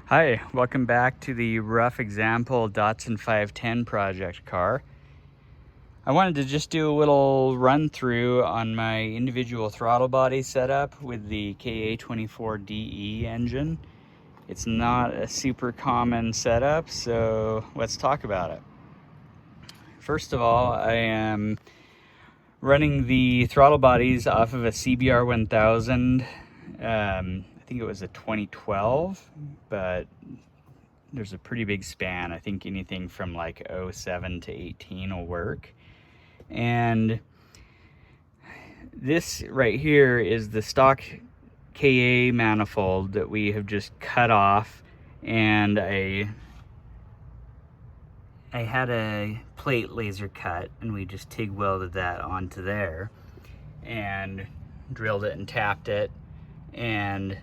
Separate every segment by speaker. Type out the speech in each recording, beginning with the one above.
Speaker 1: Hi, welcome back to the rough example Datsun 510 project car. I wanted to just do a little run through on my individual throttle body setup with the KA24DE engine. It's not a super common setup, so let's talk about it. First of all, I am running the throttle bodies off of a CBR 1000. I think it was a 2012, but there's a pretty big span. I think anything from like 07 to 18 will work. And this right here is the stock KA manifold that we have just cut off, and I had a plate laser cut and we just TIG welded that onto there and drilled it and tapped it. And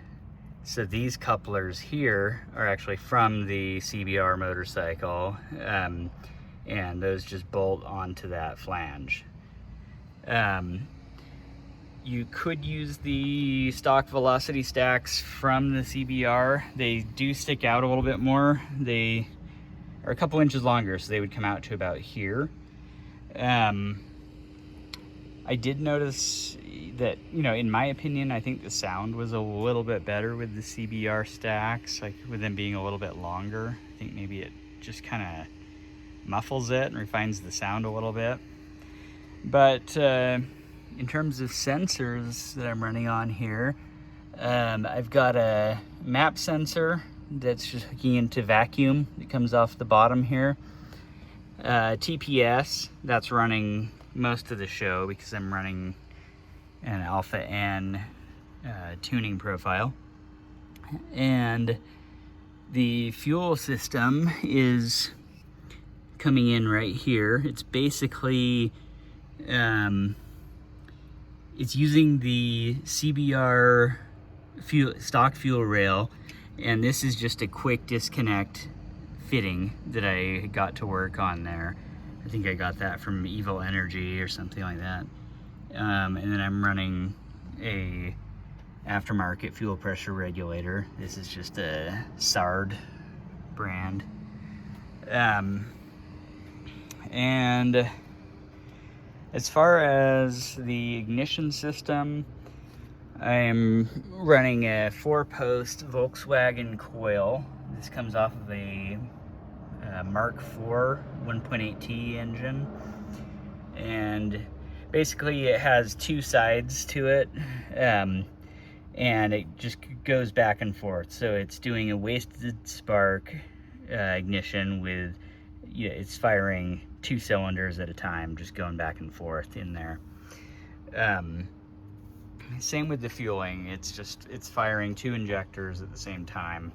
Speaker 1: so these couplers here are actually from the CBR motorcycle, and those just bolt onto that flange. You could use the stock velocity stacks from the CBR. They do stick out a little bit more. They are a couple inches longer, so they would come out to about here. I did notice that, in my opinion, I think the sound was a little bit better with the CBR stacks, like with them being a little bit longer. I think maybe it just kind of muffles it and refines the sound a little bit. But in terms of sensors that I'm running on here, I've got a map sensor that's just hooking into vacuum that comes off the bottom here. TPS, that's running most of the show because I'm running an Alpha N tuning profile. And the fuel system is coming in right here. It's basically it's using the CBR stock fuel rail, and this is just a quick disconnect fitting that I got to work on there. I think I got that from Evil Energy or something like that. And then I'm running a aftermarket fuel pressure regulator. This is just a SARD brand. And as far as the ignition system, I'm running a 4-post Volkswagen coil. This comes off of a Mark IV 1.8T engine, and basically it has two sides to it, and it just goes back and forth. So it's doing a wasted spark ignition with, it's firing 2 cylinders at a time, just going back and forth in there. Same with the fueling. It's firing 2 injectors at the same time.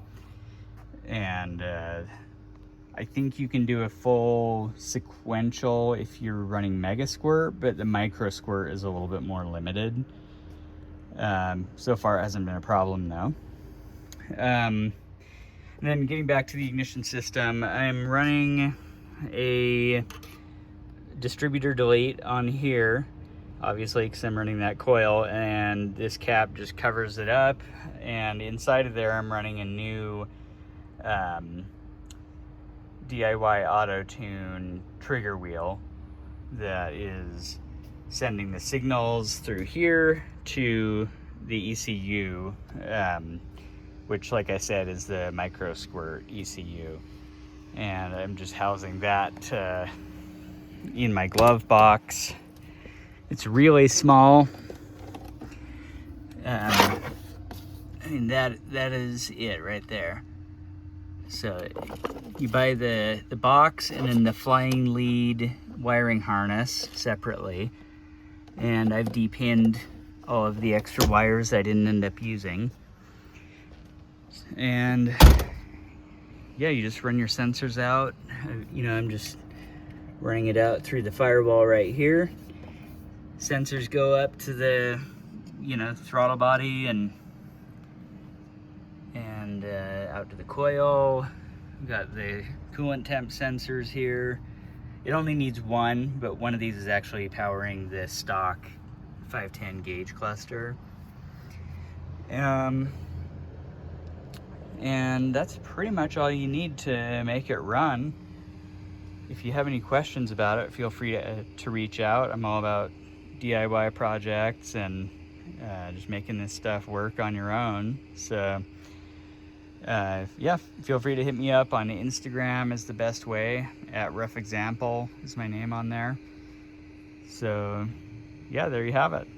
Speaker 1: And I think you can do a full sequential if you're running Microsquirt, but the Microsquirt is a little bit more limited. So far it hasn't been a problem though. And then getting back to the ignition system, I'm running a distributor delete on here, obviously because I'm running that coil, and this cap just covers it up. And inside of there I'm running a new DIY Autotune trigger wheel that is sending the signals through here to the ECU, which, like I said, is the Microsquirt ECU. And I'm just housing that in my glove box. It's really small. And that is it right there. So you buy the box and then the flying lead wiring harness separately. And I've depinned all of the extra wires I didn't end up using. And yeah, you just run your sensors out. I'm just running it out through the firewall right here. Sensors go up to the, throttle body and out to the coil. We've got the coolant temp sensors here. It only needs one, but one of these is actually powering the stock 510 gauge cluster. And that's pretty much all you need to make it run. If you have any questions about it, feel free to reach out. I'm all about DIY projects and just making this stuff work on your own. So yeah, feel free to hit me up on Instagram is the best way. At Rough Example is my name on there. So yeah, there you have it.